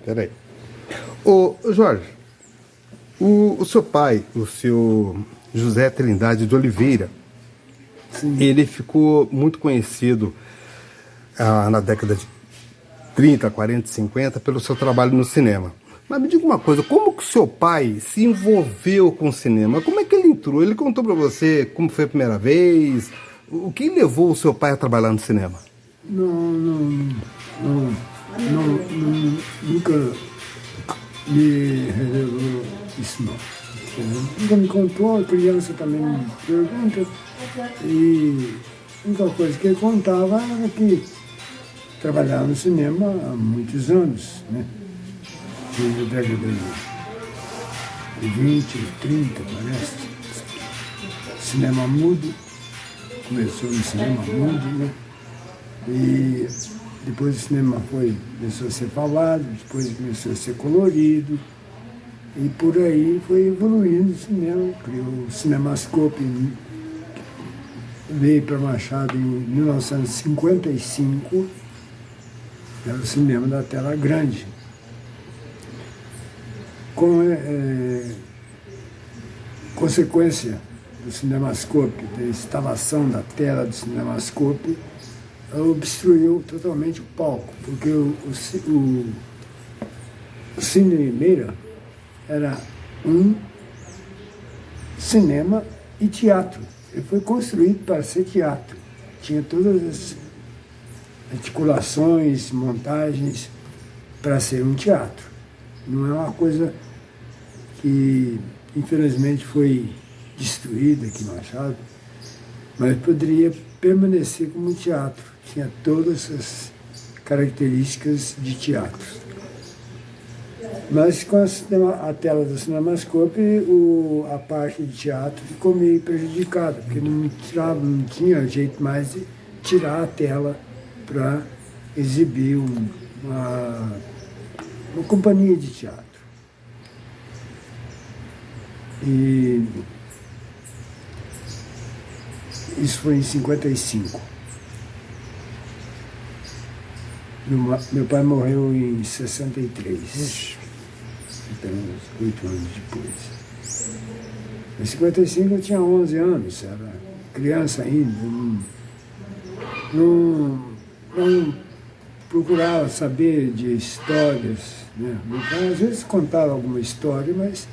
Peraí. Ô, Jorge, o seu pai, o seu José Trindade de Oliveira, ele ficou muito conhecido na década de 30, 40, 50 pelo seu trabalho no cinema. Mas me diga uma coisa, como que o seu pai se envolveu com o cinema? Como é que ele entrou? Ele contou pra você como foi a primeira vez? O que levou o seu pai a trabalhar no cinema? Não, nunca me revelou isso não. Nunca me contou, a criança também me pergunta. E a única coisa que ele contava era que trabalhava no cinema há muitos anos, né? Desde a década de 20, 30, parece. Cinema mudo, começou no cinema mudo, né? E depois o cinema começou a ser falado, depois começou a ser colorido, e por aí foi evoluindo o cinema. Criou o Cinemascope, veio para Machado em 1955, era o cinema da tela grande. Com consequência do Cinemascope, da instalação da tela do Cinemascope, obstruiu totalmente o palco, porque o Cine Limeira era um cinema e teatro. Ele foi construído para ser teatro. Tinha todas as articulações, montagens para ser um teatro. Não é uma coisa que, infelizmente, foi destruída aqui em Machado, mas poderia permanecer como teatro. Tinha todas as características de teatro. Mas com a tela do Cinemascope, a parte de teatro ficou meio prejudicada, porque não tinha jeito mais de tirar a tela para exibir uma companhia de teatro. E isso foi em 55. Meu pai morreu em 63, apenas 8 anos depois. Em 55 eu tinha 11 anos, era criança ainda, não procurava saber de histórias, né? Meu pai às vezes contava alguma história, mas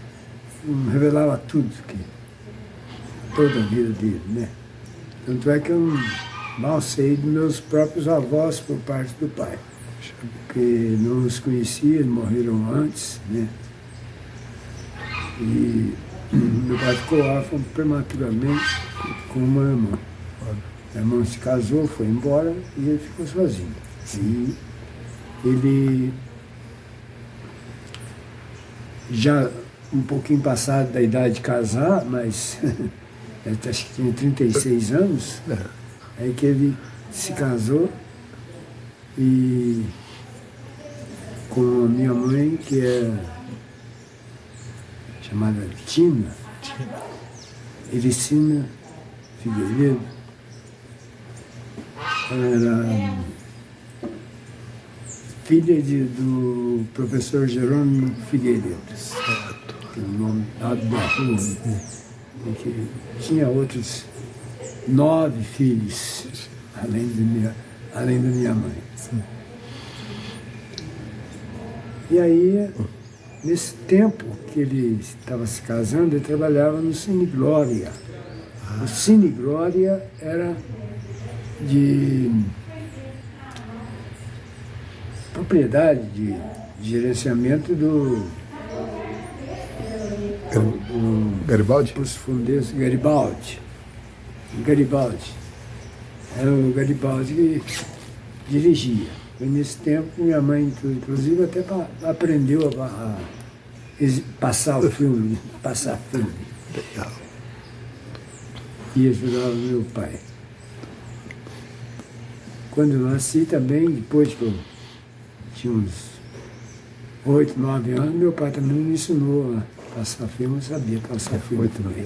não revelava tudo, toda a vida dele, né? Tanto é que eu mal sei dos meus próprios avós por parte do pai, porque não os conhecia, eles morreram antes, né? E meu pai ficou órfão prematuramente com uma irmã. A irmã se casou, foi embora e ele ficou sozinho. E ele, já um pouquinho passado da idade de casar, mas acho que tinha 36 anos, é que ele se casou e com a minha mãe, que é chamada Tina Ericina Figueiredo. Ela era filha do professor Jerônimo Figueiredo, que é o nome da rua, que tinha outros 9 filhos, além da minha mãe. Sim. E aí, nesse tempo que ele estava se casando, ele trabalhava no Cine Glória. O Cine Glória era de propriedade, de gerenciamento do Garibaldi? Os fundeiros Garibaldi. Era o Garibaldi que dirigia. E nesse tempo, minha mãe, inclusive, até aprendeu a passar filme. Legal. E ajudava meu pai. Quando eu nasci também, depois que eu tinha uns 8, 9 anos, meu pai também me ensinou a passar filme, eu sabia passar filme também.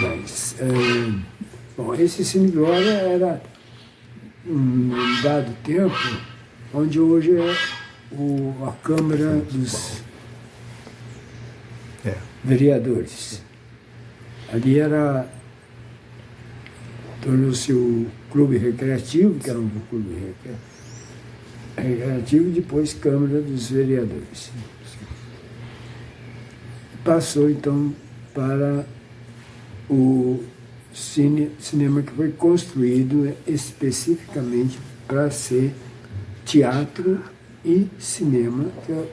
Mas, bom, esse Cine Glória era um dado tempo, onde hoje é a Câmara dos Vereadores. Ali tornou-se o clube recreativo, que era um clube recreativo, e depois Câmara dos Vereadores. Passou então para o cinema que foi construído especificamente para ser teatro e cinema, que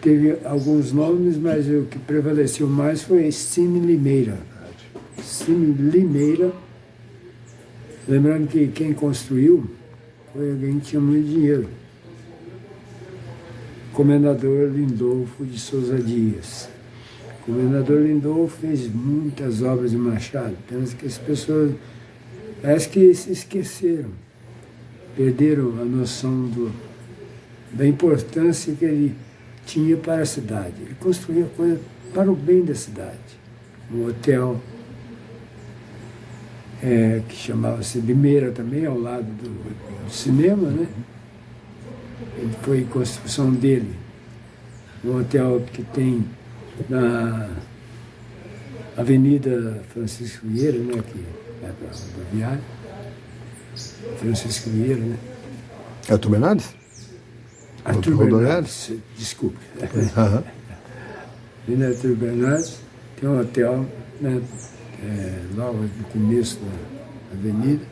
teve alguns nomes, mas o que prevaleceu mais foi Cine Limeira. Cine Limeira, lembrando que quem construiu foi alguém que tinha muito dinheiro. Comendador Lindolfo de Souza Dias. O Comendador Lindolfo fez muitas obras de Machado, apenas que as pessoas parece que se esqueceram, perderam a noção da importância que ele tinha para a cidade. Ele construía coisa para o bem da cidade. Um hotel que chamava-se Limeira também, ao lado do cinema, né? Ele foi construção dele. Um hotel que tem na Avenida Francisco Vieira, né? Que é para a rodoviária. Francisco Vieira, né? É Arthur Bernardes? Arthur Bernardes, desculpe. Avenida Arthur Bernardes tem um hotel, né? Logo no começo da avenida,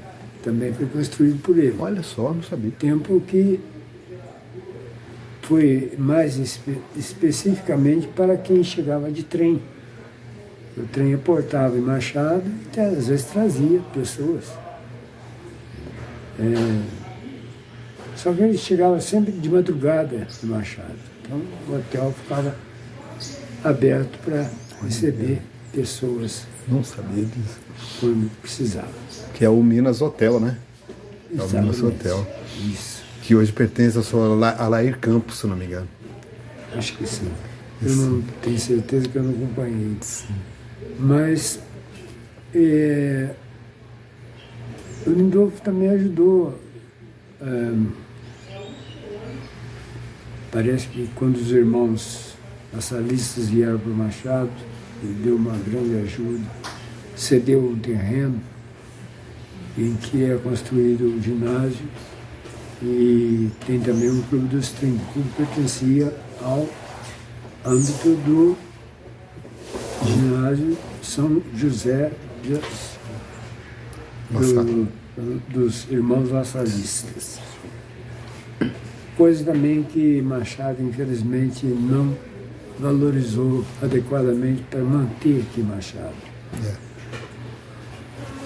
também foi construído por ele. Olha só, não sabia. Tempo que foi mais especificamente para quem chegava de trem. O trem aportava em Machado e às vezes trazia pessoas. Só que ele chegava sempre de madrugada em Machado. Então o hotel ficava aberto para receber pessoas. Não sabia disso. Quando precisava. Que é o Minas Hotel, né? É o Minas Hotel. Isso. Que hoje pertence a Lair Campos, se não me engano. Acho que sim. Eu não tenho certeza que eu não acompanhei. Sim. Mas o Lindolfo também ajudou. Parece que quando os irmãos nacionalistas vieram para o Machado, ele deu uma grande ajuda, cedeu um terreno em que é construído o ginásio e tem também o Clube dos 30. Tudo pertencia ao âmbito do ginásio São José dos Irmãos Lassalistas. Coisa também que Machado, infelizmente, não valorizou adequadamente para manter aqui Machado.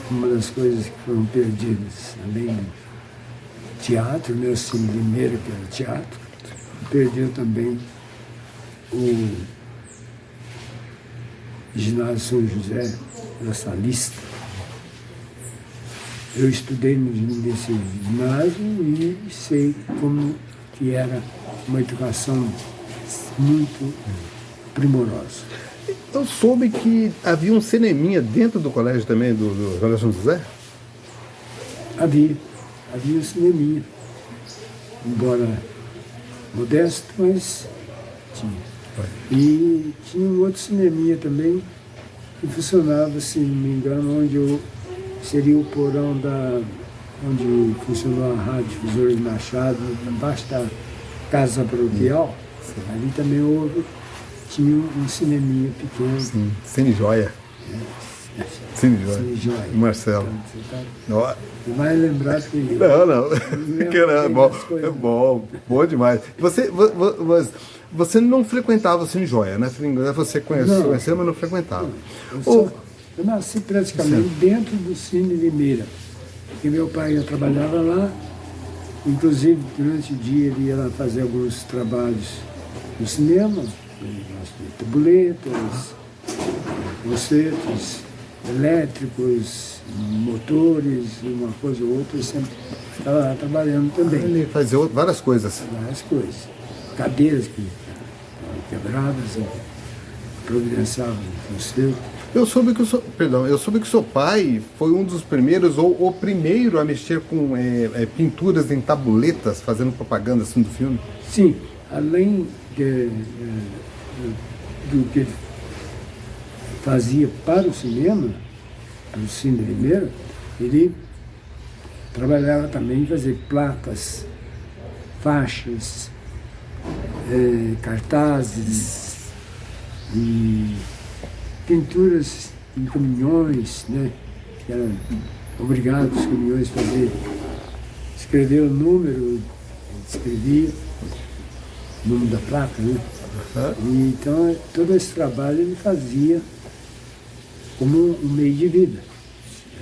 Uma das coisas que foram perdidas, além do teatro, né, o Cine Limeira, que era teatro, perdeu também o ginásio São José Lassalista. Eu estudei nesse ginásio e sei como que era uma educação muito primorosa. Eu soube que havia um cineminha dentro do colégio também, do Colégio São José? Havia um cineminha. Embora modesto, mas tinha. E tinha um outro cineminha também que funcionava, se não me engano, onde seria o porão onde funcionou a Rádio Difusora de Machado, embaixo da Casa Paroquial. Ali também tinha um cineminha pequeno. Sim, Cine Joia. Cine Joia. Marcelo. Você vai lembrar que Não. Bom demais. Você não frequentava o Cine Joia, né? Você conheceu, mas não frequentava. Eu nasci praticamente dentro do Cine Limeira, porque meu pai trabalhava lá, inclusive durante o dia ele ia lá fazer alguns trabalhos no cinema, tabuletas, concertos elétricos, motores, uma coisa ou outra, eu sempre estava lá trabalhando também. Ele fazia várias coisas. Várias coisas. Cadeiras que quebradas, providenciavam o concerto. Eu soube que o seu pai foi um dos primeiros, ou o primeiro a mexer com pinturas em tabuletas, fazendo propaganda assim do filme. Sim, além do que ele fazia para o cinema, para o Cine Limeira, ele trabalhava também em fazer placas, faixas, cartazes e pinturas em caminhões, né? Que eram obrigados os caminhões a fazer. Escrever o número, escrevia o número da placa, né? E, então, todo esse trabalho ele fazia como um meio de vida.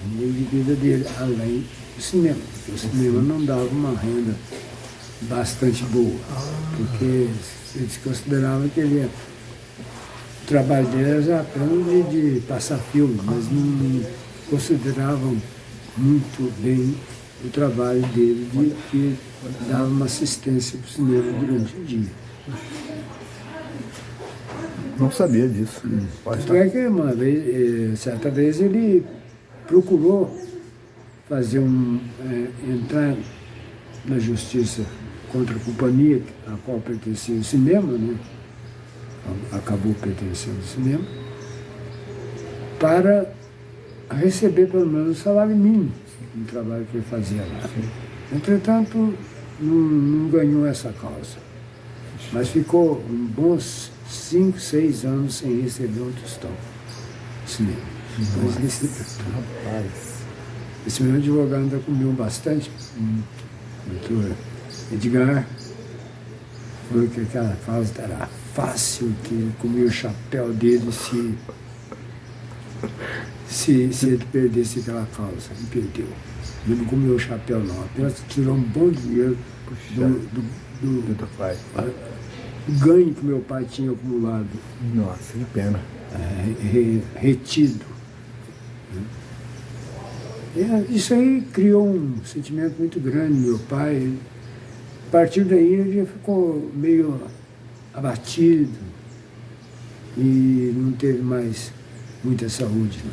O meio de vida dele, além do cinema. Porque o cinema não dava uma renda bastante boa, porque eles consideravam que o trabalho dele era apenas de passar filme, mas não consideravam muito bem o trabalho dele, que dava uma assistência para o cinema durante o dia. Não sabia disso. Tanto é que uma vez, certa vez, ele procurou fazer entrar na justiça contra a companhia a qual pertencia o cinema, né? Acabou pertencendo ao cinema, para receber pelo menos o salário mínimo do trabalho que ele fazia lá. Entretanto, não ganhou essa causa, mas ficou bons 5, 6 anos sem receber um tostão do cinema. Mas esse meu advogado ainda comeu bastante. Doutor Edgar falou que aquela causa era fácil, que ele comia o chapéu dele se ele perdesse aquela causa. Ele perdeu. Ele não comeu o chapéu não, apenas tirou um bom dinheiro do pai. Ganho que meu pai tinha acumulado. Nossa, que pena. Retido. Isso aí criou um sentimento muito grande no meu pai. A partir daí ele já ficou meio abatido e não teve mais muita saúde. Né?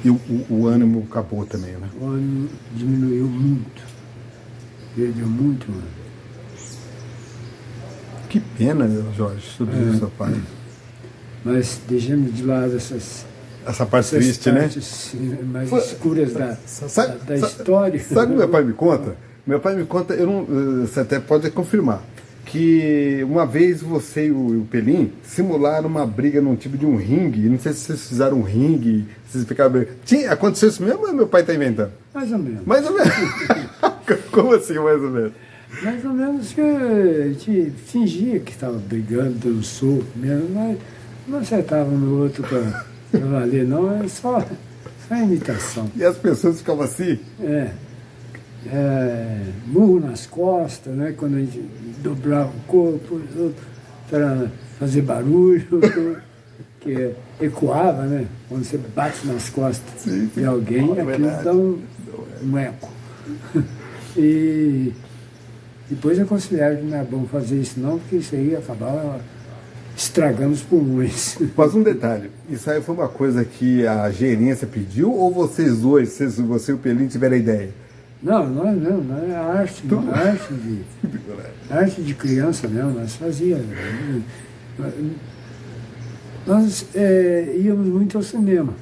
E o ânimo acabou também, né? O ânimo diminuiu muito. Perdeu muito ânimo. Que pena, Jorge, tudo isso, seu pai. Mas deixando de lado essa parte triste, né? Mais escuras da história. Sabe o que meu pai me conta? Meu pai me conta, você até pode confirmar, que uma vez você e o Pelim simularam uma briga num tipo de um ringue, não sei se vocês fizeram um ringue, vocês ficaram... Aconteceu isso mesmo ou meu pai está inventando? Mais ou menos. Mais ou menos? Como assim, mais ou menos? Mais ou menos que a gente fingia que estava brigando, dando soco mesmo, mas não acertava um no outro para valer, não, é só imitação. E as pessoas ficavam assim? Murro nas costas, né, quando a gente dobrava o corpo para fazer barulho, que ecoava, né, quando você bate nas costas de alguém, aquilo dá um eco. E depois eu considero que não é bom fazer isso não, porque isso aí acabava estragando os pulmões. Mas um detalhe, isso aí foi uma coisa que a gerência pediu ou vocês dois, você e o Pelim, tiveram a ideia? Não, nós não, é arte de criança mesmo, nós fazíamos. Nós íamos muito ao cinema,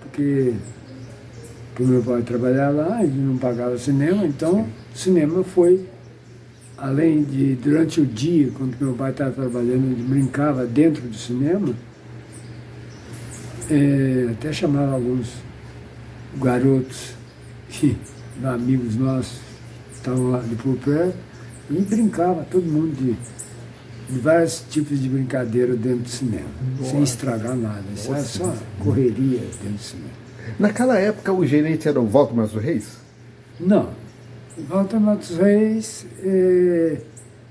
porque o meu pai trabalhava lá, ele não pagava cinema, então o cinema foi, além de, durante o dia, quando meu pai estava trabalhando, ele brincava dentro do cinema, até chamava alguns garotos, amigos nossos, que estavam lá de por perto, e brincava, todo mundo de vários tipos de brincadeira dentro do cinema, sem estragar nada, isso era só correria dentro do cinema. Naquela época o gerente era o Walter Matos Reis? Não. Walter Matos Reis,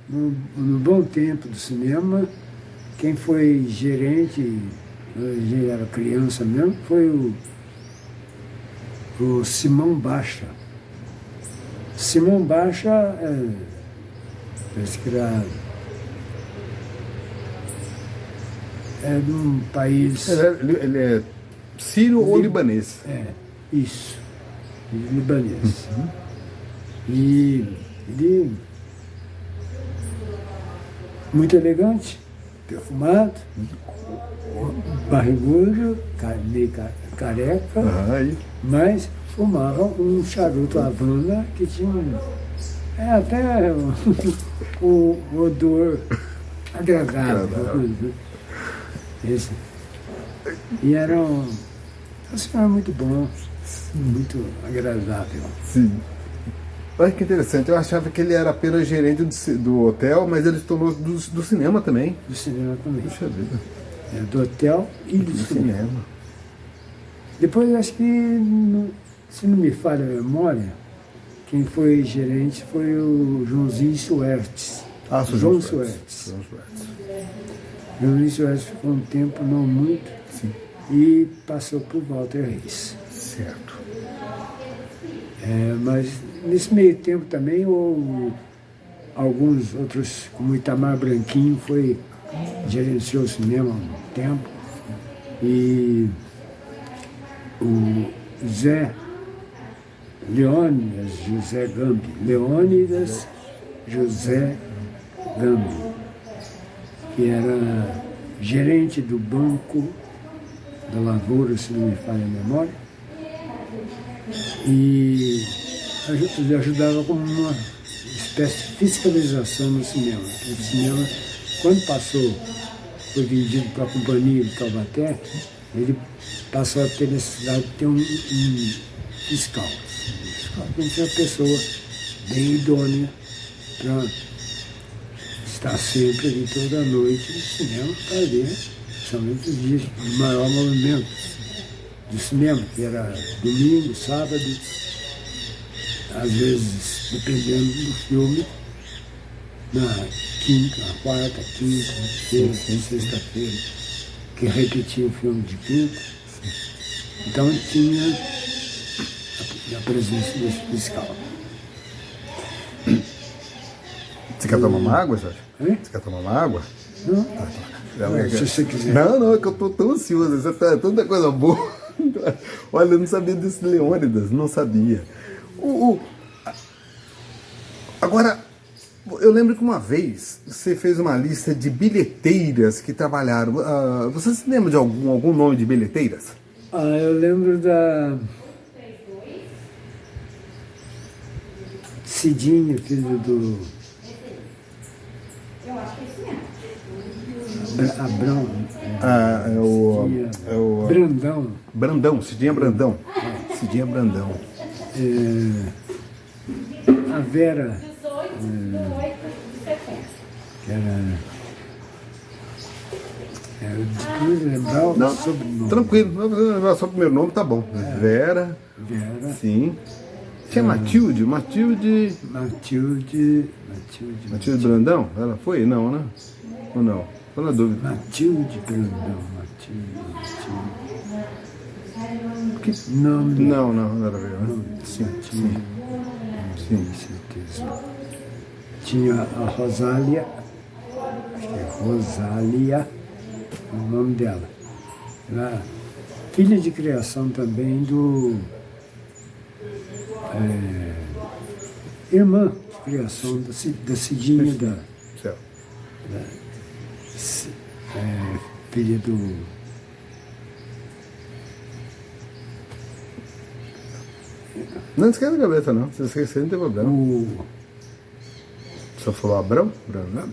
no bom tempo do cinema, quem foi gerente, ele era criança mesmo, foi o Simão Baixa. Simão Baixa, parece que era é de um país... Ele é sírio ou libanês? Isso. Libanês. E ele muito elegante, perfumado, barrigudo, meio careca, mas fumava um charuto Havana que tinha até o odor agradável. Esse. E era um senhor muito bom, muito agradável. Sim. Olha que interessante, eu achava que ele era apenas gerente do hotel, mas ele se tornou do cinema também. Do cinema também. Puxa vida. Do hotel e do cinema. Depois, acho que, se não me falha a memória, quem foi gerente foi o Joãozinho Suertes. João Suertes. Joãozinho Suertes ficou um tempo, não muito, e passou por Walter Reis. Certo. Mas nesse meio tempo também houve alguns outros, como Itamar Branquinho, gerenciou o cinema há um tempo, e o Zé Leônidas José Gambi, que era gerente do Banco da Lavoura, se não me falha a memória, e ajudava como uma espécie de fiscalização no cinema. O cinema, quando foi vendido para a Companhia de Taubaté, ele passou a ter necessidade de ter um fiscal. Tem que ser uma pessoa bem idônea para estar sempre ali toda noite no cinema para ver, somente os dias de maior movimento do cinema, que era domingo, sábado, às vezes, dependendo do filme, na quinta, na quarta, quinta, sexta-feira, que repetia o filme de quinta. Então tinha a presença desse fiscal. Você quer tomar uma água, Jorge? Hein? Você quer tomar uma água? Não? Se você quiser. Não, é que eu tô tão ansioso, você tá tanta coisa boa. Olha, eu não sabia desse Leônidas, não sabia. Agora, eu lembro que uma vez você fez uma lista de bilheteiras que trabalharam. Você se lembra de algum nome de bilheteiras? Eu lembro da Cidinho, filho do Abrão. Brandão. Brandão, Cidinha Brandão. Cidinha Brandão. A Vera, que era... Eu lembrar o sobrenome. Tranquilo, só o primeiro nome tá bom. Vera. Sim. Tinha Matilde Brandão? Ela foi? Não, né? Ou não? Tô na dúvida. Matilde Brandão. Não, nada a ver. Sim. Certeza. Tinha a Rosália, acho que é Rosália, o nome dela. Ela, filha de criação também do... irmã de criação da Cidinha, filha do... Não esquece a cabeça, não. Se esquecer, não tem problema. Só falou Abrão? Brandão.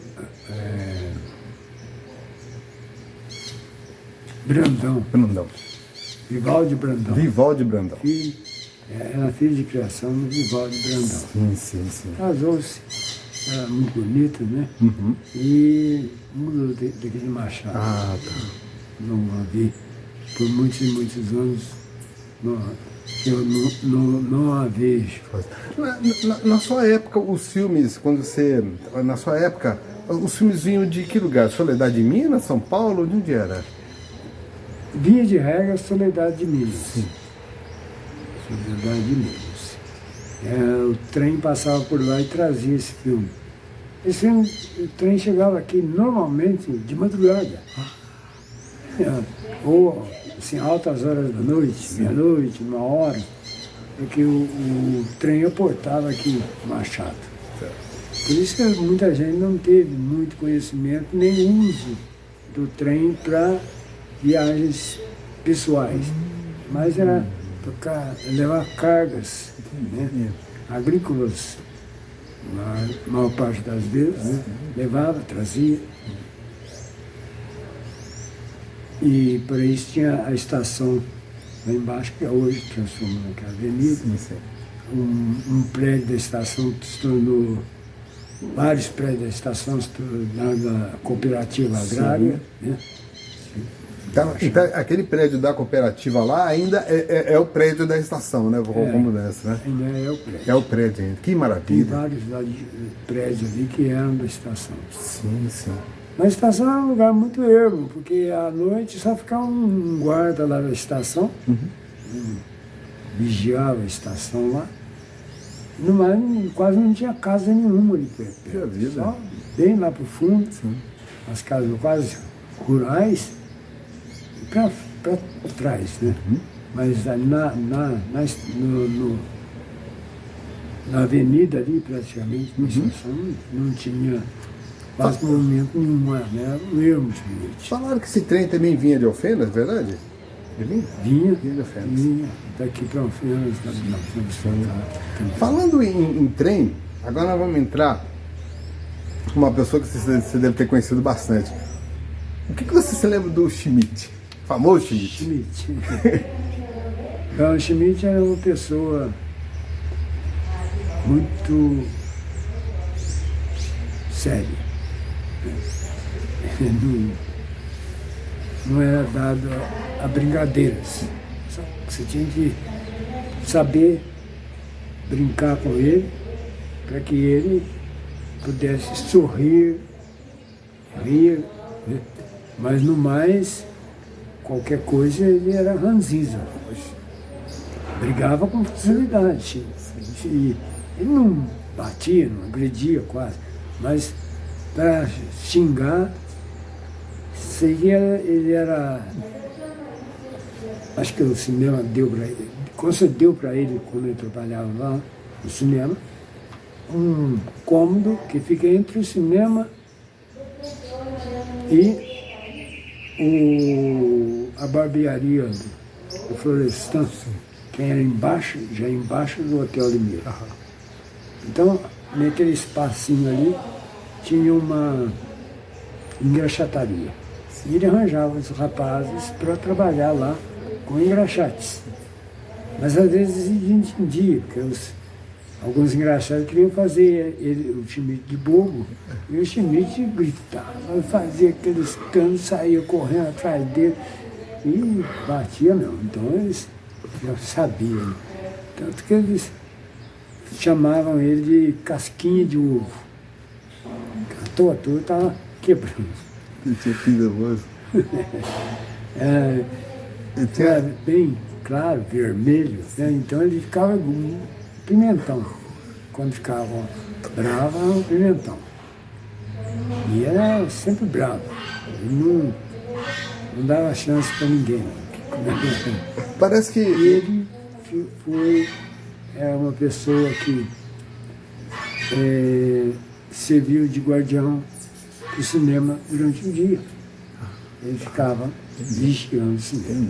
Vivaldi Brandão. Ela é filha de criação do Vivaldi Brandão. Sim. Casou-se, era muito bonita, né? E mudou daqui de Machado. Tá. Não a vi por muitos e muitos anos. Eu não a vejo. Na sua época, os filmes, na sua época, os filmes vinham de que lugar? Soledade de Minas, São Paulo? De onde era? Via de regra, Soledade de Minas. Sim. Soledade de Minas. O trem passava por lá e trazia esse filme. O trem chegava aqui normalmente de madrugada. Ou assim, altas horas da noite, meia-noite, 1 hora, porque o trem aportava aqui em Machado. Por isso que muita gente não teve muito conhecimento nem uso do trem para viagens pessoais, mas era para levar cargas, né, agrícolas, a maior parte das vezes, né, levava, trazia. E por isso tinha a estação lá embaixo, que hoje transformou naquela avenida. Um prédio da estação se tornou, vários prédios da estação se tornaram da cooperativa agrária. Né? Então, aquele prédio da cooperativa lá ainda é o prédio da estação, né? Como dessa, né? Ainda é o prédio. É o prédio ainda. Que Tem maravilha. vários prédios ali que eram da estação. Sim, sim. Mas a estação é um lugar muito ermo, porque à noite só ficava um guarda lá da estação, vigiava a estação lá. No mais, quase não tinha casa nenhuma ali perto. Que vida. Só bem lá para o fundo, as casas quase rurais, para trás, né? Mas ali na avenida ali, praticamente, na estação, não tinha quase movimento nenhum, né? Era um ermo de noite. Falaram que esse trem também vinha de Alfenas, verdade? Vinha de Alfenas. Vinha daqui para Alfenas, Falando em trem, agora nós vamos entrar com uma pessoa que você deve ter conhecido bastante. O que você se lembra do Schmidt? Famoso Schmidt? O Schmidt era uma pessoa muito séria. Não era dado a brincadeiras. Você tinha que saber brincar com ele para que ele pudesse sorrir, rir, né? Mas no mais, qualquer coisa ele era ranzinza. Brigava com facilidade. Ele não batia, não agredia quase, mas para xingar, ele era. Acho que o cinema deu para ele, concedeu para ele, quando ele trabalhava lá no cinema, um cômodo que fica entre o cinema e a barbearia do Florestan, que era embaixo, já embaixo do Hotel Limeira. Então, naquele espacinho ali, tinha uma engraxataria. E ele arranjava os rapazes para trabalhar lá com engraxates. Mas às vezes ele entendia, porque alguns engraxates queriam fazer o Schmidt de bobo, e o Schmidt gritava, fazia aqueles canos, saía correndo atrás dele e batia mesmo. Então eles já sabiam. Tanto que eles chamavam ele de casquinha de ovo. À toa estava quebrando. Ele tinha pinga-voz. Era bem claro, vermelho, né? Então ele ficava um pimentão. Quando ficava bravo, era um pimentão. E era sempre bravo. Ele não dava chance para ninguém. Parece que ele foi uma pessoa que serviu de guardião do cinema durante o dia. Ele ficava vigiando o cinema.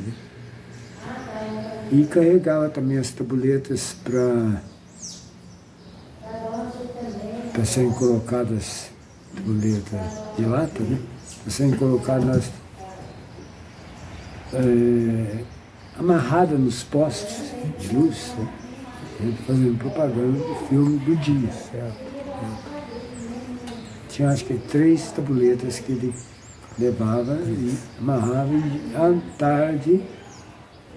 E carregava também as tabuletas para serem colocadas, tabuletas de lata, né? Para serem colocadas amarradas nos postes de luz, né? Fazendo propaganda do filme do dia. Tinha acho que 3 tabuletas que ele levava e amarrava e à tarde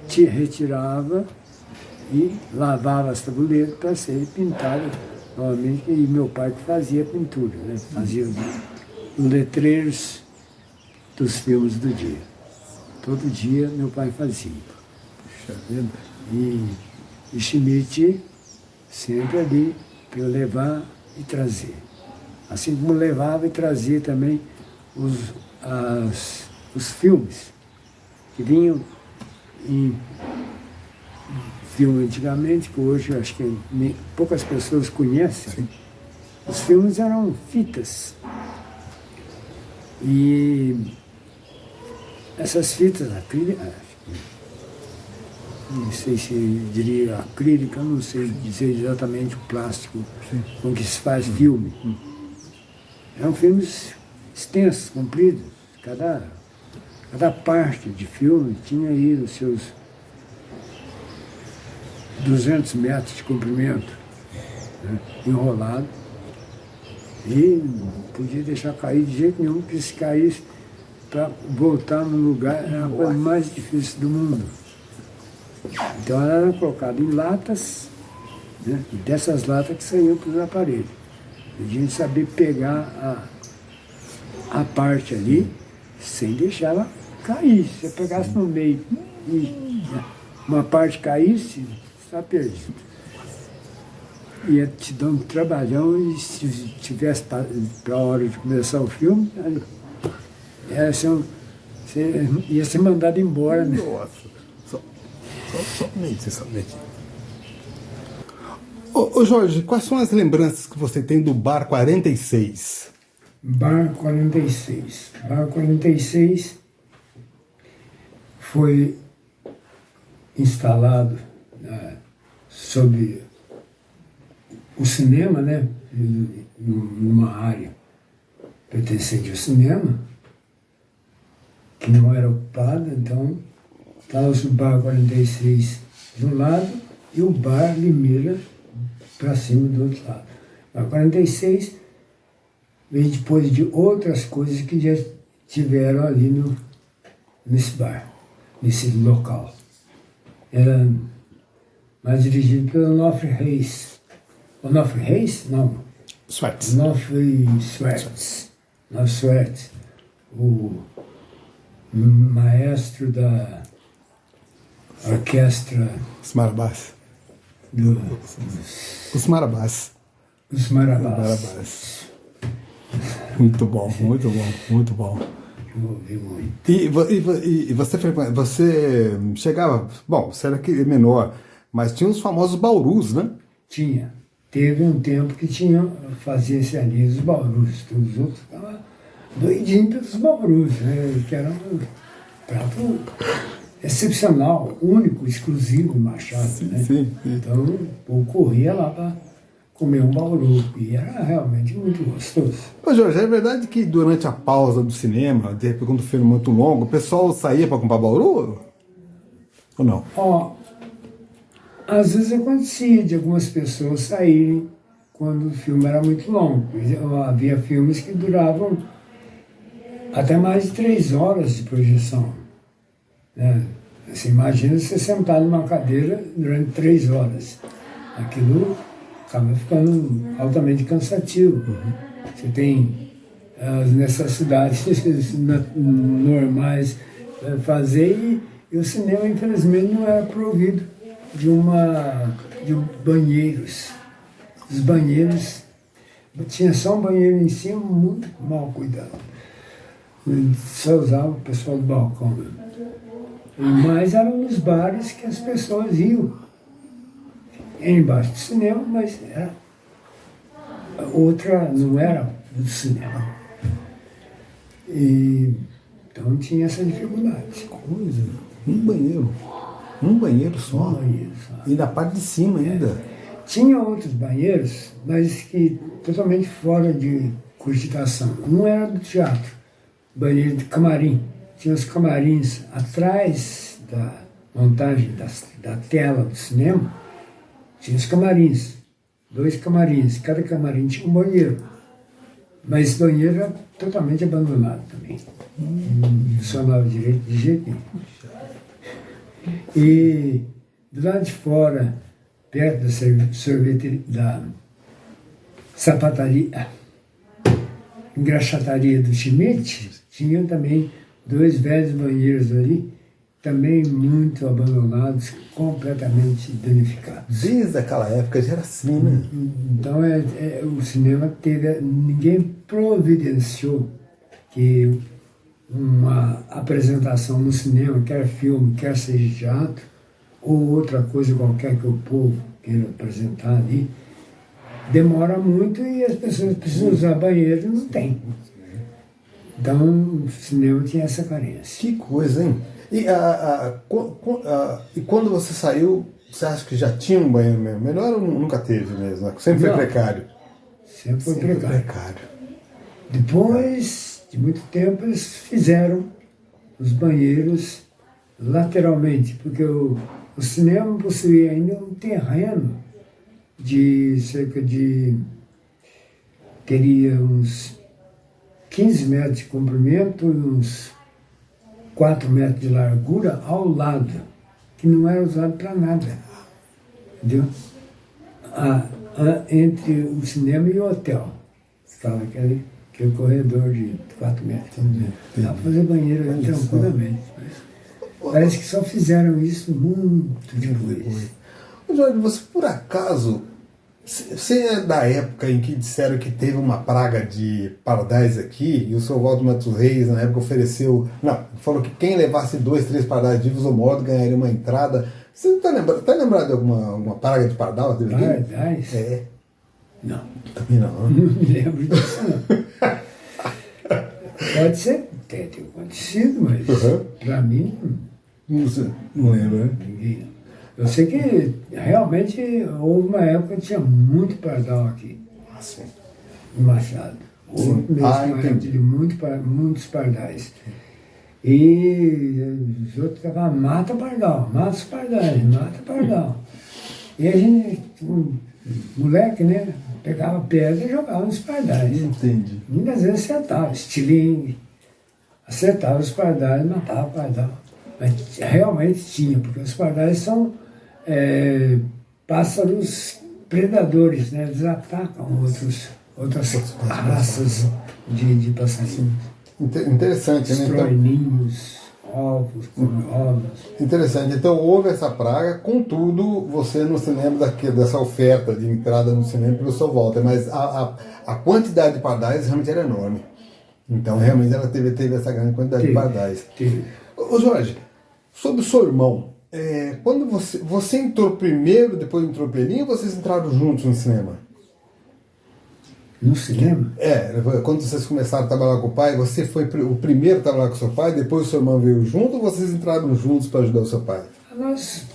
retirava e lavava as tabuletas para serem pintadas novamente. E meu pai que fazia a pintura, né? Fazia os letreiros dos filmes do dia. Todo dia meu pai fazia. E Schmidt sempre ali para levar e trazer. Assim como levava e trazia também os filmes que vinham em filme antigamente, que hoje eu acho que poucas pessoas conhecem. Sim. Os filmes eram fitas. E essas fitas acrílicas, não sei se diria acrílica, não sei dizer exatamente o plástico com que se faz filme. Eram filmes extensos, compridos. Cada parte de filme tinha aí os seus 200 metros de comprimento, né, enrolado. E não podia deixar cair de jeito nenhum, porque se caísse, para voltar no lugar era a coisa mais difícil do mundo. Então ela era colocada em latas, né, e dessas latas que saíam para os aparelhos. A gente sabia pegar a parte ali sem deixar ela cair. Se você pegasse no meio e uma parte caísse, você está perdido. Ia te dar um trabalhão, e se tivesse para a hora de começar o filme, você ia ser mandado embora. Né? Nossa, somente. Ô Jorge, quais são as lembranças que você tem do Bar 46? Bar 46. Bar 46 foi instalado sob o cinema, né, numa área pertencente ao cinema, que não era ocupada, então estava o Bar 46 de um lado e o Bar Limeira para cima do outro lado. O Bar 46 veio depois de outras coisas que já tiveram ali nesse bar, nesse local. Era mais dirigido pelo Onofre Reis. Onofre Reis? Não. Swartz. Onofre Swartz. Onofre Swartz. O maestro da orquestra... Os Marabás. Os Marabás. Os Marabás. Muito bom. E você chegava... Bom, você era menor, mas tinha os famosos baurus, né? Tinha. Teve um tempo que fazia-se ali os baurus. Todos os outros estavam doidinhos pelos baurus, né? Que era um prato excepcional, único, exclusivo do Machado. Sim, né? Sim. Então, eu corria lá para comer um bauru, e era realmente muito gostoso. Ô Jorge, é verdade que durante a pausa do cinema, de repente quando o filme é muito longo, o pessoal saía para comprar bauru? Ou não? Às vezes acontecia de algumas pessoas saírem quando o filme era muito longo. Havia filmes que duravam até mais de 3 horas de projeção. Né? Você imagina você sentar numa cadeira durante 3 horas. Aquilo acaba ficando altamente cansativo. Você tem as necessidades normais para fazer e o cinema, infelizmente, não era provido de banheiros. Os banheiros, tinha só um banheiro em cima, muito mal cuidado. Só usava o pessoal do balcão. Mas eram nos bares que as pessoas iam. Embaixo do cinema, mas era outra, não era do cinema. Então tinha essa dificuldade. Coisa, um banheiro só. Um banheiro só. E da parte de cima ainda. Tinha outros banheiros, mas que totalmente fora de cogitação. Não era do teatro, banheiro de camarim. Tinha os camarins atrás da montagem da tela do cinema. Tinha os camarins, 2 camarins, cada camarim tinha um banheiro. Mas esse banheiro era totalmente abandonado também. Não funcionava direito de jeito nenhum. E do lado de fora, perto da sorveteria, da sapataria, engraxataria do Schmidt, tinham também 2 velhos banheiros ali, também muito abandonados, completamente danificados. Desde aquela época já era assim, né? Então o cinema ninguém providenciou que uma apresentação no cinema, quer filme, quer seja teatro, ou outra coisa qualquer que o povo queira apresentar ali, demora muito e as pessoas precisam usar banheiro e não tem. Então, o cinema tinha essa carência. Que coisa, hein? E quando você saiu, você acha que já tinha um banheiro mesmo? Melhor nunca teve mesmo, né? Sempre foi precário. Sempre foi precário. Depois de muito tempo, eles fizeram os banheiros lateralmente, porque o cinema possuía ainda um terreno de cerca de... teria uns 15 metros de comprimento e uns 4 metros de largura ao lado, que não era usado para nada. Entendeu? Entre o cinema e o hotel. Ficava aquele corredor de 4 metros. Dá para fazer banheiro ali tranquilamente. Parece que só fizeram isso muito depois. Jorge, você por acaso, você é da época em que disseram que teve uma praga de pardais aqui, e o seu Waldo Matos Reis na época ofereceu, falou que quem levasse 2, 3 pardais vivos ou mortos ganharia uma entrada. Você está lembrado de alguma praga de pardal? Pardais? É. Não. Também não. Não me lembro disso, não. Pode ser, ter acontecido, mas para mim não lembro, né? ninguém não. Eu sei que realmente houve uma época que tinha muito pardal aqui, Sim. no Machado. Houve mesmo uma época de muitos pardais. E os outros falavam, mata pardal, mata os pardais, mata pardal. E a gente, moleque, né, pegava pedra e jogava nos pardais. Entendi. Muitas vezes acertava, estilingue, acertava os pardais e matava o pardal. Mas realmente tinha, porque os pardais são pássaros predadores, né? Eles atacam outras raças de passarinhos. Interessante, né? Destrói ninhos, ovos, come ovos. Interessante. Então houve essa praga, contudo, você não se lembra dessa oferta de entrada no cinema pelo seu Walter, mas a quantidade de pardais realmente era enorme. Então realmente ela teve essa grande quantidade de pardais. Ô Jorge, sobre o seu irmão, quando você entrou primeiro, depois entrou o Pelinho, ou vocês entraram juntos no cinema? No cinema? Quando vocês começaram a trabalhar com o pai, você foi o primeiro a trabalhar com o seu pai, depois o seu irmão veio junto, ou vocês entraram juntos para ajudar o seu pai? Nós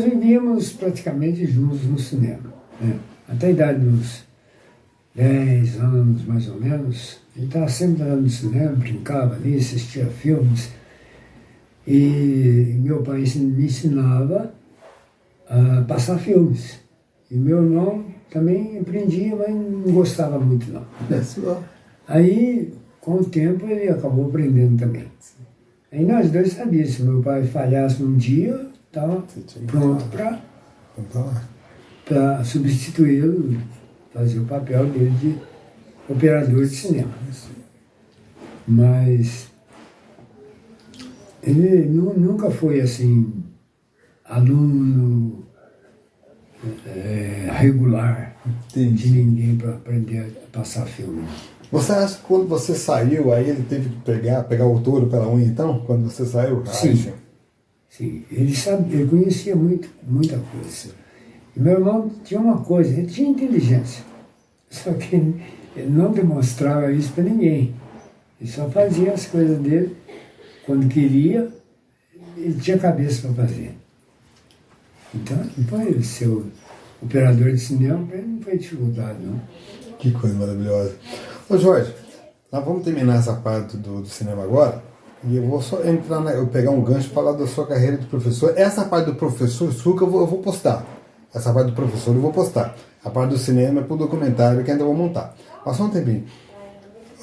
vivíamos praticamente juntos no cinema. Né? Até a idade dos 10 anos, mais ou menos, ele estava sempre lá no cinema, brincava ali, assistia filmes. E meu pai me ensinava a passar filmes. E meu irmão também aprendia, mas não gostava muito não. Aí, com o tempo, ele acabou aprendendo também. Aí nós dois sabíamos, se meu pai falhasse um dia, estava pronto para substituí-lo, fazer o papel dele de operador de cinema. Mas ele nunca foi assim, aluno regular de ninguém para aprender a passar filme. Você acha que quando você saiu, aí ele teve que pegar o touro pela unha, então? Quando você saiu? Sim. Sim. Ele conhecia muita coisa. E meu irmão tinha uma coisa, ele tinha inteligência. Só que ele não demonstrava isso para ninguém. Ele só fazia as coisas dele quando queria, ele tinha cabeça para fazer. Então, depois ser o operador de cinema, para ele não foi dificuldade, não. Que coisa maravilhosa. Ô Jorge, nós vamos terminar essa parte do cinema agora, e eu vou só eu pegar um gancho e falar da sua carreira de professor. Essa parte do professor Suca eu vou postar. Essa parte do professor eu vou postar. A parte do cinema é pro documentário que ainda vou montar. Mas só um tempinho.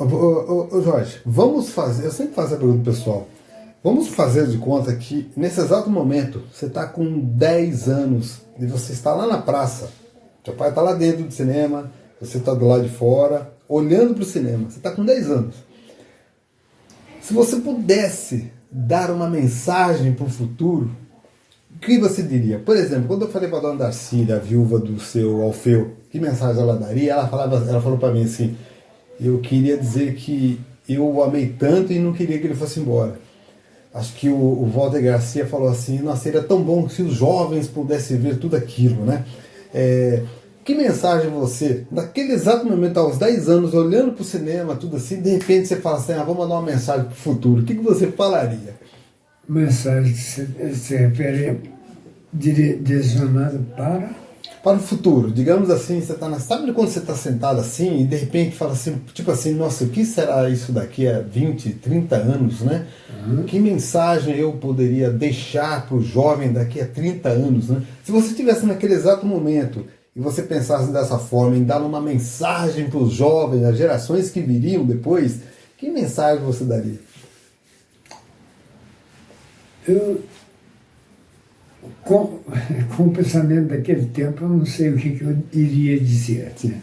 Ô Jorge, vamos fazer, eu sempre faço a pergunta pessoal, vamos fazer de conta que nesse exato momento você está com 10 anos e você está lá na praça, seu pai está lá dentro do cinema, você está do lado de fora, olhando para o cinema, você está com 10 anos. Se você pudesse dar uma mensagem para o futuro, o que você diria? Por exemplo, quando eu falei para a dona Darcília, a viúva do seu Alfeu, que mensagem ela daria? Ela falou para mim assim: eu queria dizer que eu o amei tanto e não queria que ele fosse embora. Acho que o Walter Garcia falou assim, nossa, seria tão bom se os jovens pudessem ver tudo aquilo, né? Que mensagem você, naquele exato momento, aos 10 anos, olhando para o cinema, tudo assim, de repente você fala assim, vou mandar uma mensagem para o futuro, o que você falaria? Mensagem que se refere direcionada para o futuro, digamos assim, você tá sabe quando você está sentado assim e de repente fala assim, tipo assim, nossa, o que será isso daqui a 20, 30 anos, né? Que mensagem eu poderia deixar para o jovem daqui a 30 anos, né? Se você estivesse naquele exato momento e você pensasse dessa forma, em dar uma mensagem para os jovens, as gerações que viriam depois, que mensagem você daria? Com o pensamento daquele tempo, eu não sei o que eu iria dizer. Né?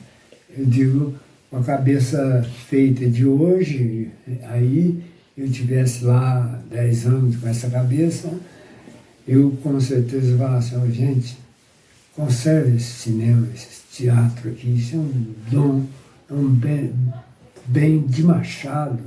Eu digo, com a cabeça feita de hoje, aí eu tivesse lá 10 anos com essa cabeça, eu com certeza falasse, gente, conserve esse cinema, esse teatro aqui, isso é um dom, é um bem de Machado,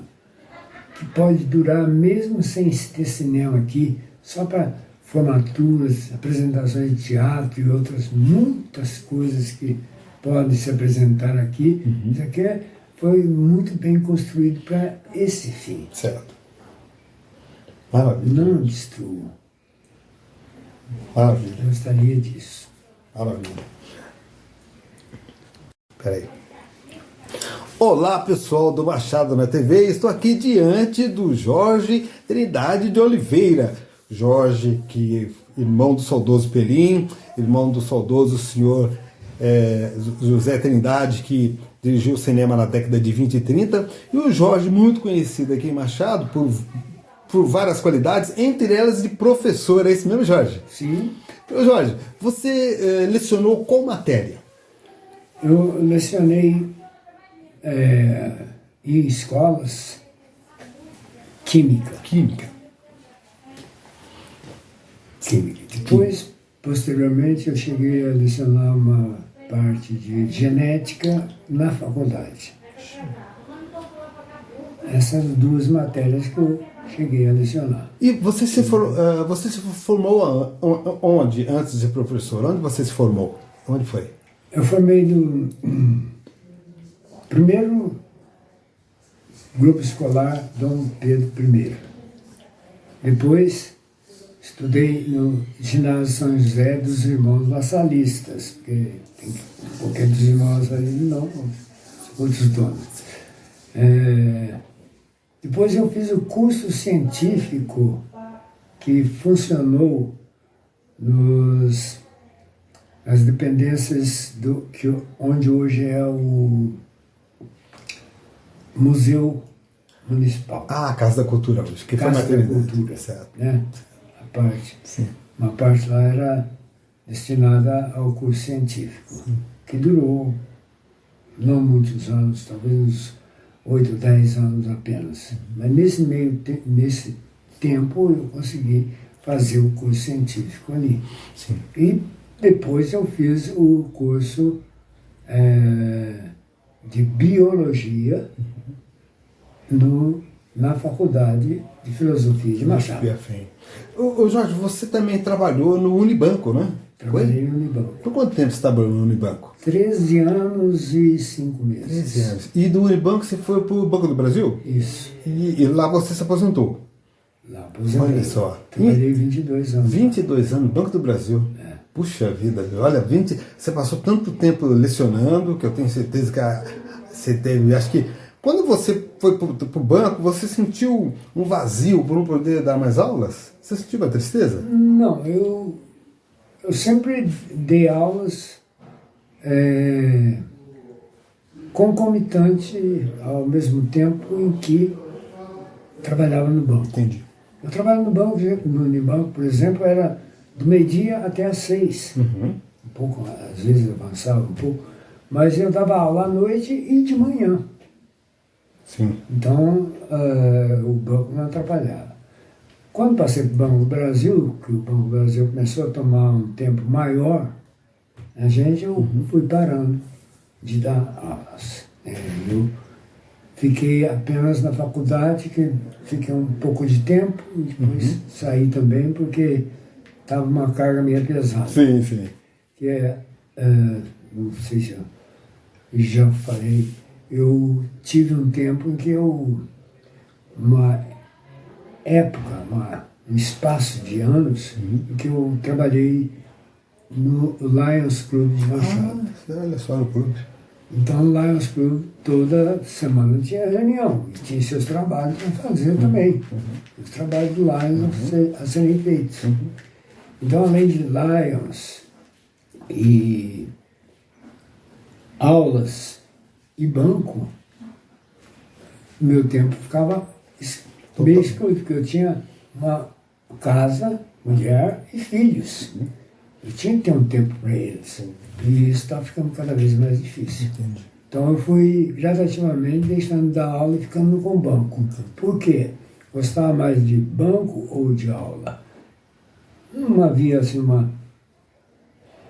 que pode durar mesmo sem ter cinema aqui, só para formaturas, apresentações de teatro e outras muitas coisas que podem se apresentar aqui. Isso aqui foi muito bem construído para esse fim. Certo. Maravilha. Não destrua. Maravilha. Eu gostaria disso. Maravilha. Peraí. Olá, pessoal do Machado na TV. Estou aqui diante do Jorge Trindade de Oliveira. Jorge, que irmão do saudoso Pelim, irmão do saudoso senhor José Trindade, que dirigiu o cinema na década de 20 e 30, e o Jorge, muito conhecido aqui em Machado por várias qualidades, entre elas de professor. É isso mesmo, Jorge? Sim. Jorge, você lecionou qual matéria? Eu lecionei em escolas Química. Depois, posteriormente, eu cheguei a lecionar uma parte de genética na faculdade. Essas duas matérias que eu cheguei a lecionar. E você se formou onde, antes de ser professor? Onde você se formou? Onde foi? Eu formei no primeiro grupo escolar Dom Pedro I. Depois, estudei no ginásio São José dos Irmãos Lassalistas, porque tem qualquer dos irmãos ali, não, outros donos. Depois eu fiz o curso científico que funcionou nas dependências onde hoje é o Museu Municipal. Ah, a Casa da Cultura hoje, que foi Casa da Cultura, certo. Né? Sim. Uma parte lá era destinada ao curso científico, que durou não muitos anos, talvez uns 8 ou 10 anos apenas. Mas nesse tempo eu consegui fazer o curso científico ali. Sim. E depois eu fiz o curso de biologia na Faculdade de Filosofia de Machado. Ô Jorge, você também trabalhou no Unibanco, né? Trabalhei no Unibanco. Por quanto tempo você trabalhou no Unibanco? 13 anos e 5 meses. 13 anos. E do Unibanco você foi para o Banco do Brasil? Isso. E lá você se aposentou? Lá aposentei. Olha só. Trabalhei 22 anos. 22 anos, Banco do Brasil. Puxa vida, olha, você passou tanto tempo lecionando que eu tenho certeza que você teve, acho que quando você foi para o banco, você sentiu um vazio por não poder dar mais aulas? Você sentiu uma tristeza? Não, eu sempre dei aulas concomitante ao mesmo tempo em que trabalhava no banco. Entendi. Eu trabalho no banco, no Unibanco, por exemplo, era do meio-dia até às 6. Um pouco, às vezes avançava um pouco, mas eu dava aula à noite e de manhã. Sim. Então, o banco não atrapalhava. Quando passei para o Banco do Brasil, que o Banco do Brasil começou a tomar um tempo maior, eu fui parando de dar aulas. Eu fiquei apenas na faculdade, que fiquei um pouco de tempo, e depois saí também, porque estava uma carga meio pesada. Sim, sim. Que é, não sei se eu já falei, eu tive um tempo em que uma época, um espaço de anos, em que eu trabalhei no Lions Club de Machado. Olha só no clube. Então, o Lions Club, toda semana tinha reunião, e tinha seus trabalhos para fazer também. Os trabalhos do Lions a serem feitos. Então, além de Lions e aulas e banco, meu tempo ficava meio excluído, porque eu tinha uma casa, mulher e filhos. Eu tinha que ter um tempo para eles. E isso está ficando cada vez mais difícil. Entendi. Então eu fui gradativamente deixando de dar aula e ficando com o banco. Por quê? Gostava mais de banco ou de aula? Não havia assim uma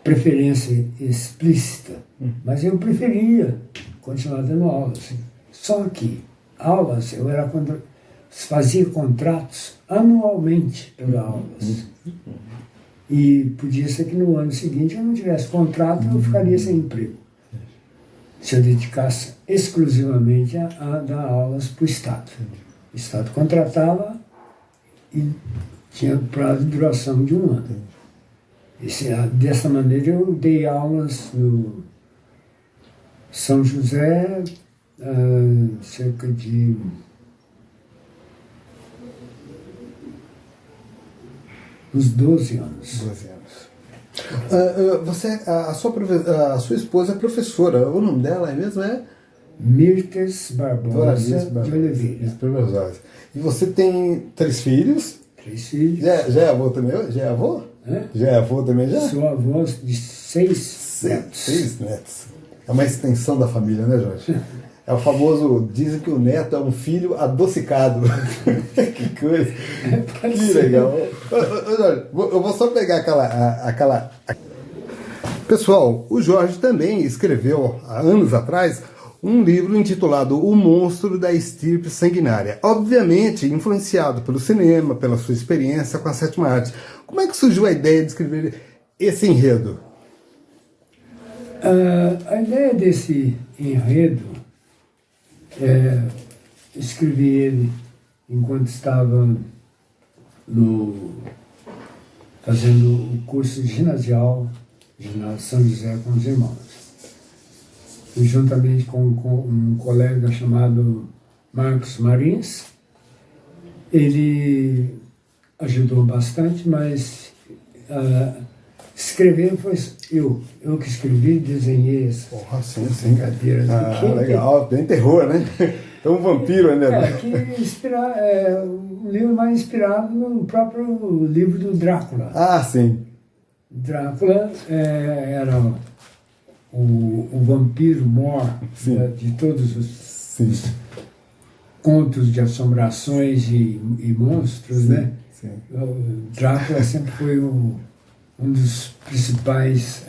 preferência explícita, mas eu preferia continuar dando aulas. Só que aulas, fazia contratos anualmente para aulas. E podia ser que no ano seguinte eu não tivesse contrato, eu ficaria sem emprego. Se eu dedicasse exclusivamente a dar aulas para o Estado. O Estado contratava e tinha prazo de duração de um ano. Dessa maneira eu dei aulas no São José, cerca de uns 12 anos. 12 anos. A sua esposa é professora. O nome dela mesmo é? Mirtes Barbosa de Oliveira. E você tem 3 filhos? 3 filhos. Já é avô também? Já é avô? Já é avô também já? Sou avô de 6 netos. 6 netos. É uma extensão da família, né, Jorge? É o famoso, dizem que o neto é um filho adocicado. Que coisa. Que legal. Jorge, eu vou só pegar aquela... Pessoal, o Jorge também escreveu, há anos atrás, um livro intitulado O Monstro da Estirpe Sanguinária. Obviamente influenciado pelo cinema, pela sua experiência com a sétima arte. Como é que surgiu a ideia de escrever esse enredo? A ideia desse enredo, escrevi ele enquanto estava fazendo o curso ginasial São José com os irmãos. E juntamente com um colega chamado Marcos Marins. Ele ajudou bastante, mas escrever foi eu que escrevi, desenhei essa brincadeira. Legal, bem terror, né? É um vampiro, né? Um livro mais inspirado no próprio livro do Drácula. Ah, sim. Drácula era o vampiro mor de todos os contos de assombrações e monstros, né? Sim. O Drácula sempre foi um dos principais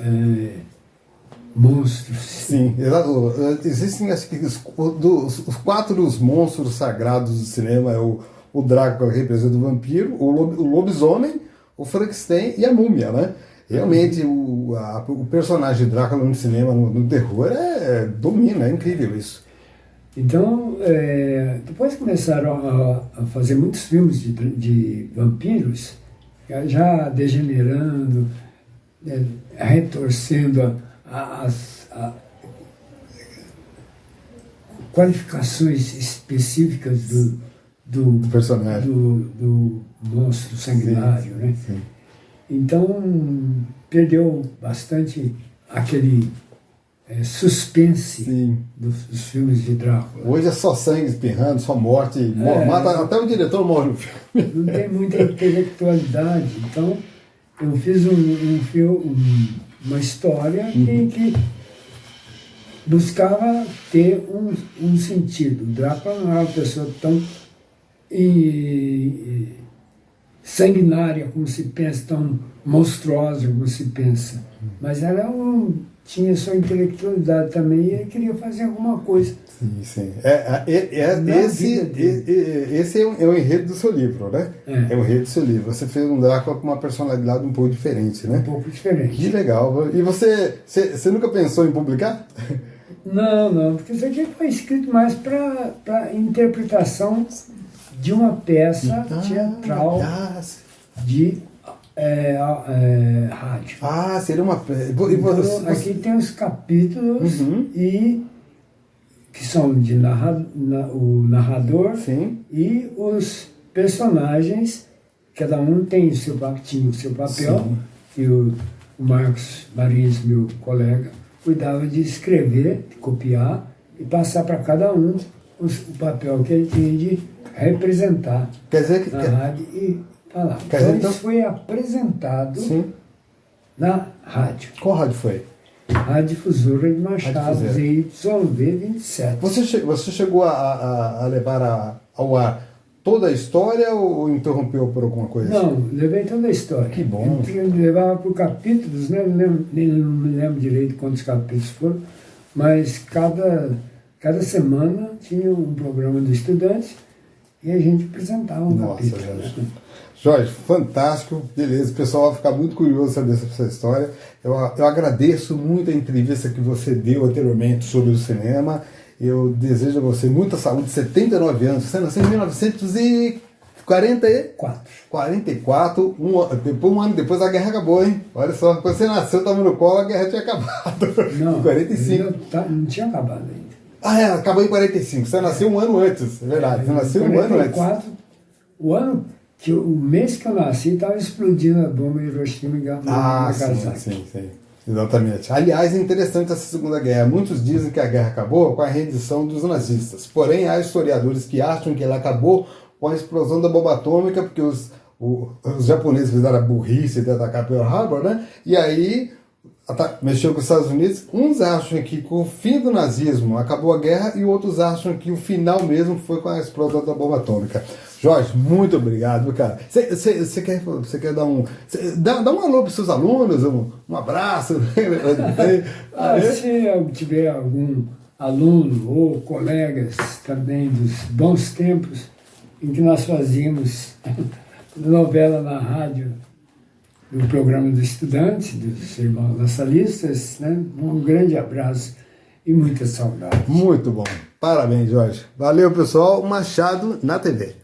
monstros. Sim, exato. Existem, acho que os 4 monstros sagrados do cinema é o Drácula, que representa o vampiro, o lobisomem, o Frankenstein e a múmia, né? Realmente, o personagem Drácula no cinema, no terror, domina, é incrível isso. Então, depois começaram a fazer muitos filmes de vampiros, já degenerando, retorcendo as qualificações específicas do personagem, do monstro sanguinário, né? Sim. Então, perdeu bastante aquele suspense dos filmes de Drácula. Hoje é só sangue espirrando, só morte, mata, até o diretor morre no filme. Não tem muita intelectualidade. Então, eu fiz uma história que buscava ter um sentido. O Drácula não era uma pessoa tão sanguinária como se pensa, tão monstruosa como se pensa. Mas ela tinha sua intelectualidade também e ele queria fazer alguma coisa. Sim, sim. Esse é o enredo do seu livro, né? É o enredo do seu livro. Você fez um Drácula com uma personalidade um pouco diferente, né? Um pouco diferente. Que legal. E você nunca pensou em publicar? Não, porque isso aqui foi escrito mais para interpretação de uma peça teatral de rádio. Seria uma... Então, aqui tem os capítulos que são de o narrador. Sim. E os personagens, cada um tinha o seu papel. Sim. E o Marcos Marins, meu colega, cuidava de escrever, de copiar e passar para cada um o papel que ele tinha de representar na rádio e falar. Então isso foi apresentado na rádio. Qual rádio foi? Rádio Difusora de Machado, ZYV 27. Você chegou a levar ao ar toda a história ou interrompeu por alguma coisa? Não, levei toda a história. Que bom. Eu levava por capítulos, né? Não me lembro direito quantos capítulos foram, mas cada semana tinha um programa do estudante e a gente apresentava um capítulo. Jorge, fantástico, beleza, o pessoal vai ficar muito curioso saber essa sua história. Eu agradeço muito a entrevista que você deu anteriormente sobre o cinema. Eu desejo a você muita saúde, 79 anos, você nasceu em 1944, um ano depois a guerra acabou, hein? Olha só, quando você nasceu, estava no colo, a guerra tinha acabado. Não, 45. Não tinha acabado ainda. Acabou em 45, você nasceu um ano antes, é verdade, você nasceu um ano antes. O mês que eu nasci, estava explodindo a bomba em Hiroshima e Nagasaki. Sim. Exatamente. Aliás, é interessante essa Segunda Guerra. Muitos dizem que a guerra acabou com a rendição dos nazistas. Porém, há historiadores que acham que ela acabou com a explosão da bomba atômica, porque os japoneses fizeram a burrice de atacar Pearl Harbor, né? E aí mexeu com os Estados Unidos. Uns acham que com o fim do nazismo acabou a guerra e outros acham que o final mesmo foi com a explosão da bomba atômica. Jorge, muito obrigado, cara. Você quer dar um alô para os seus alunos, um abraço? Se eu tiver algum aluno ou colegas também dos bons tempos em que nós fazíamos novela na rádio, no programa do estudante, dos irmãos nacionalistas, né? Um grande abraço e muita saudade. Muito bom. Parabéns, Jorge. Valeu, pessoal. Machado na TV.